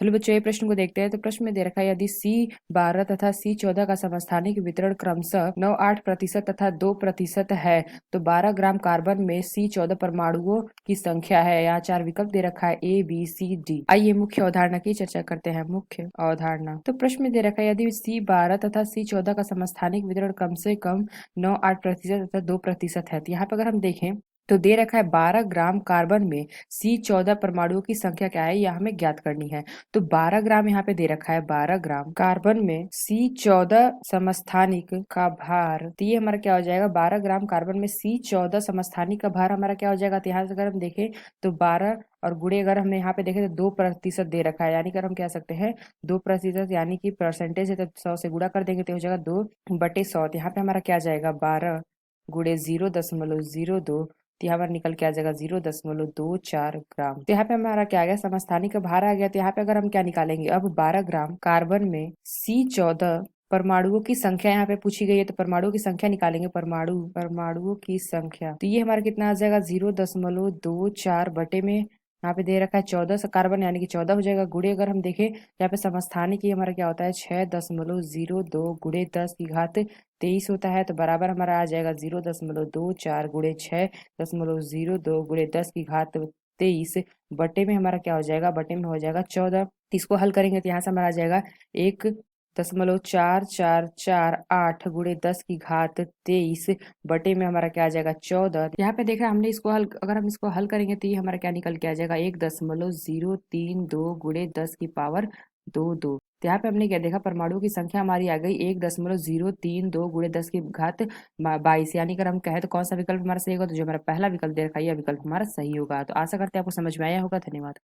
चलो बच्चों ये प्रश्न को देखते हैं। तो प्रश्न में दे रखा है यदि C12 तथा C14 का समस्थानिक वितरण क्रमशः 9-8% तथा 2% है तो 12 ग्राम कार्बन में C14 परमाणुओं की संख्या है। यहाँ 4 विकल्प दे रखा है A B C D। आइए मुख्य अवधारणा की चर्चा करते हैं। मुख्य अवधारणा, तो प्रश्न में दे रखा है यदि C12 तथा C14 का समस्थानिक वितरण कम से कम 9-8% तथा 2% है। तो यहाँ पर अगर हम देखें तो दे रखा है 12 ग्राम कार्बन में C14 परमाणुओं की संख्या क्या है, यह हमें ज्ञात करनी है। तो 12 ग्राम यहाँ पे दे रखा है, 12 ग्राम कार्बन में C14 समस्थानिक का भार। तो ये हमारा क्या हो जाएगा, 12 ग्राम कार्बन में C14 समस्थानिक का भार हमारा क्या हो जाएगा। तो यहाँ से अगर हम देखें तो 12 और गुणे अगर हमने यहाँ पे देखें तो 2% दे रखा है, यानी कि हम कह सकते हैं 2%, यानी कि परसेंटेज है तो 100 से गुणा कर देंगे तो हो जाएगा 2/100। यहाँ पे हमारा क्या जाएगा 12 गुणे 0.02, तो यहाँ पर निकल के आ जाएगा 0.24 ग्राम। तो यहाँ पे हमारा क्या आ गया, समस्थानिक का भार आ गया। तो यहाँ पे अगर हम क्या निकालेंगे, अब 12 ग्राम कार्बन में C14 परमाणुओं की संख्या यहाँ पे पूछी गई है, तो परमाणुओं की संख्या निकालेंगे। परमाणुओं की संख्या, तो ये हमारा कितना आ जाएगा 0.24 बटे में यहाँ पे दे रखा है 14 कार्बन, यानी कि 14 हो जाएगा। गुणे अगर हम देखें यहाँ पे समस्थानिक की हमारा क्या होता है 6.02 गुणे 10 की घात 23 होता है। तो बराबर हमारा आ जाएगा 0.24 गुणे 6.02 गुणे 10 की घात 23 बटे में हमारा क्या हो जाएगा, बटे में हो जाएगा 14। इसको हल करेंगे तो यहाँ से हमारा आ जाएगा 1.4448 गुणे 10 की घात 23 बटे में हमारा क्या आ जाएगा 14। यहाँ पे देखा हमने इसको हल, अगर हम इसको हल करेंगे तो ये हमारा क्या निकल के आ जाएगा 1.032 गुणे 10 की पावर 2। तो यहाँ पे हमने क्या देखा, परमाणुओं की संख्या हमारी आ गई 1.032 गुणे 10 की घात 22, यानी अगर हम कहें तो कौन सा विकल्प हमारा सही होगा, तो जो हमारा पहला विकल्प दे रखा है यह विकल्प हमारा सही होगा। तो आशा करते हैं आपको समझ में आया होगा। धन्यवाद।